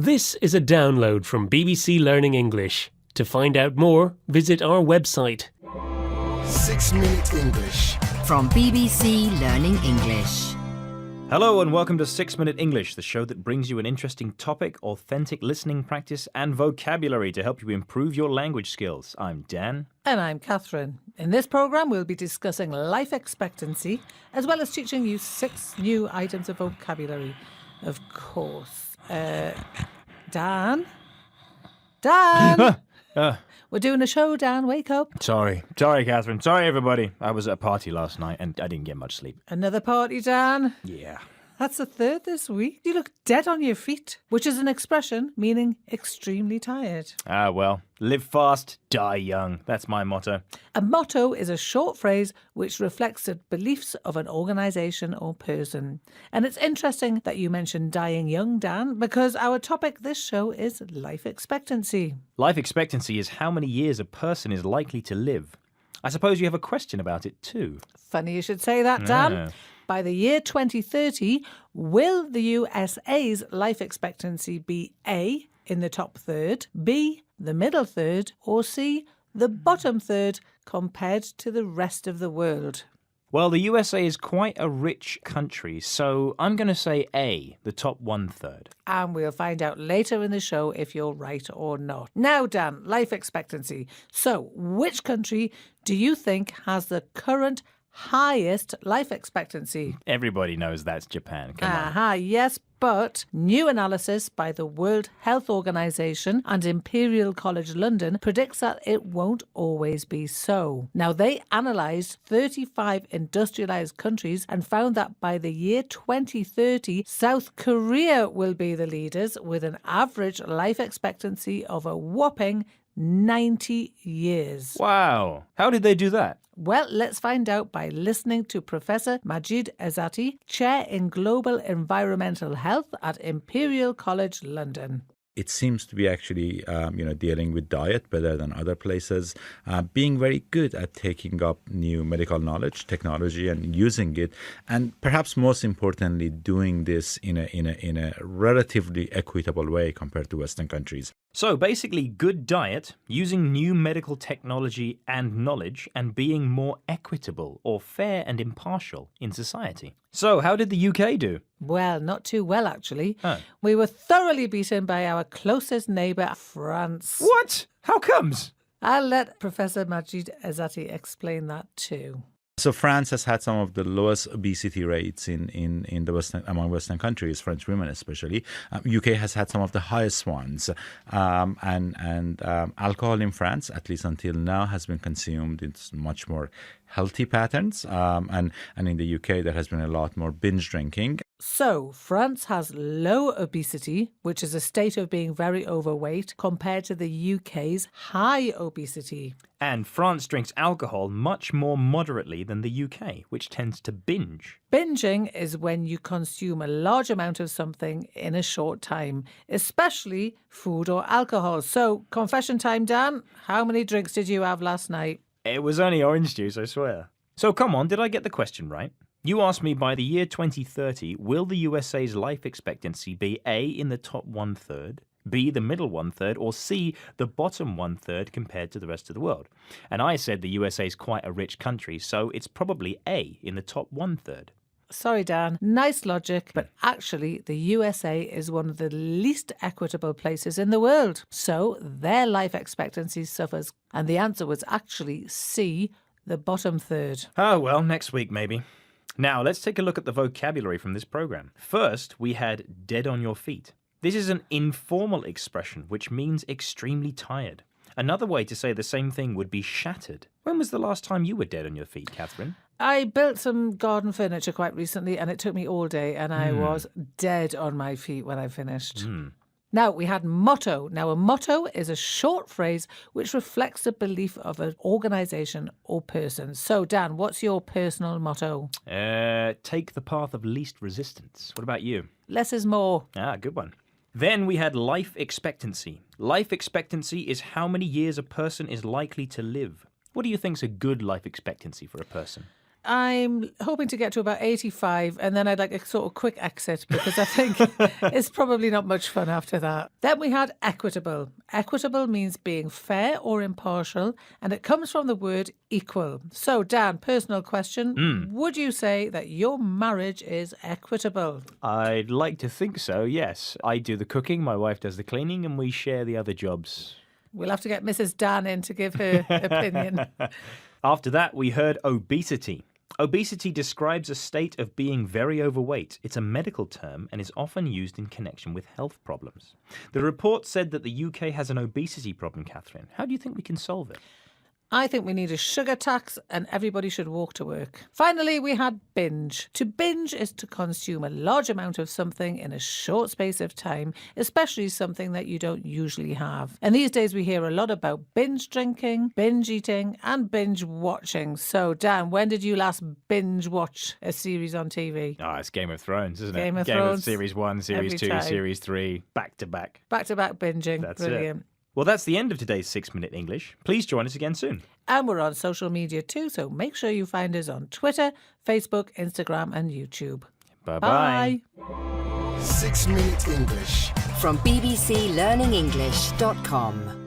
This is a download from BBC Learning English. To find out more, visit our website. 6 Minute English. From BBC Learning English. Hello and welcome to 6 Minute English, the show that brings you an interesting topic, authentic listening practice and vocabulary to help you improve your language skills. I'm Dan. And I'm Catherine. In this programme, we'll be discussing life expectancy, as well as teaching you 6 new items of vocabulary. Of course. Dan? We're doing a show, Dan. Wake up. Sorry, Catherine. Sorry, everybody. I was at a party last night and I didn't get much sleep. Another party, Dan? Yeah. That's the third this week. You look dead on your feet, which is an expression meaning extremely tired. Well, live fast, die young. That's my motto. A motto is a short phrase which reflects the beliefs of an organisation or person. And it's interesting that you mentioned dying young, Dan, because our topic this show is life expectancy. Life expectancy is how many years a person is likely to live. I suppose you have a question about it too. Funny you should say that, Dan. Yeah. By the year 2030, will the USA's life expectancy be A, in the top third, B, the middle third, or C, the bottom third compared to the rest of the world? Well, the USA is quite a rich country, so I'm going to say A, the top 1/3. And we'll find out later in the show if you're right or not. Now, Dan, life expectancy. So, which country do you think has the current highest life expectancy? Everybody knows that's Japan. Come on. Aha, yes, but new analysis by the World Health Organization and Imperial College London predicts that it won't always be so. Now, they analysed 35 industrialised countries and found that by the year 2030, South Korea will be the leaders with an average life expectancy of a whopping 90 years. Wow. How did they do that? Well, let's find out by listening to Professor Majid Ezzati, Chair in Global Environmental Health at Imperial College London. It seems to be actually, dealing with diet better than other places, being very good at taking up new medical knowledge, technology, and using it, and perhaps most importantly, doing this in a relatively equitable way compared to Western countries. So basically, good diet, using new medical technology and knowledge, and being more equitable or fair and impartial in society. So how did the UK do? Well, not too well, actually. Oh. We were thoroughly beaten by our closest neighbour, France. What? How comes? I'll let Professor Majid Ezzati explain that too. So France has had some of the lowest obesity rates in the among Western countries, French women especially. UK has had some of the highest ones, and alcohol in France, at least until now, has been consumed in much more healthy patterns. And in the UK, there has been a lot more binge drinking. So, France has low obesity, which is a state of being very overweight, compared to the UK's high obesity. And France drinks alcohol much more moderately than the UK, which tends to binge. Binging is when you consume a large amount of something in a short time, especially food or alcohol. So, confession time, Dan. How many drinks did you have last night? It was only orange juice, I swear. So come on, did I get the question right? You asked me by the year 2030, will the USA's life expectancy be A, in the top 1/3, B, the middle 1/3, or C, the bottom 1/3 compared to the rest of the world? And I said the USA is quite a rich country, so it's probably A, in the top 1/3. Sorry, Dan. Nice logic, but actually the USA is one of the least equitable places in the world. So their life expectancy suffers. And the answer was actually C, the bottom third. Oh, well, next week maybe. Now, let's take a look at the vocabulary from this program. First, we had dead on your feet. This is an informal expression which means extremely tired. Another way to say the same thing would be shattered. When was the last time you were dead on your feet, Catherine? I built some garden furniture quite recently and it took me all day and I was dead on my feet when I finished. Now, we had motto. Now, a motto is a short phrase which reflects the belief of an organisation or person. So, Dan, what's your personal motto? Take the path of least resistance. What about you? Less is more. Ah, good one. Then we had life expectancy. Life expectancy is how many years a person is likely to live. What do you think's a good life expectancy for a person? I'm hoping to get to about 85 and then I'd like a sort of quick exit because I think it's probably not much fun after that. Then we had equitable. Equitable means being fair or impartial, and it comes from the word equal. So, Dan, personal question. Would you say that your marriage is equitable? I'd like to think so, yes. I do the cooking, my wife does the cleaning, and we share the other jobs. We'll have to get Mrs. Dan in to give her opinion. After that, we heard obesity. Obesity describes a state of being very overweight. It's a medical term and is often used in connection with health problems. The report said that the UK has an obesity problem, Catherine. How do you think we can solve it? I think we need a sugar tax and everybody should walk to work. Finally, we had binge. To binge is to consume a large amount of something in a short space of time, especially something that you don't usually have. And these days we hear a lot about binge drinking, binge eating and binge watching. So, Dan, when did you last binge watch a series on TV? Oh, it's Game of Thrones, isn't it? Game of Thrones. Series 1, Series Every 2, time. Series 3, back to back. Back-to-back binging. That's Brilliant. it. Well, that's the end of today's 6-Minute English. Please join us again soon. And we're on social media too, so make sure you find us on Twitter, Facebook, Instagram and YouTube. Bye-bye. Bye. 6 Minute English. From bbclearningenglish.com.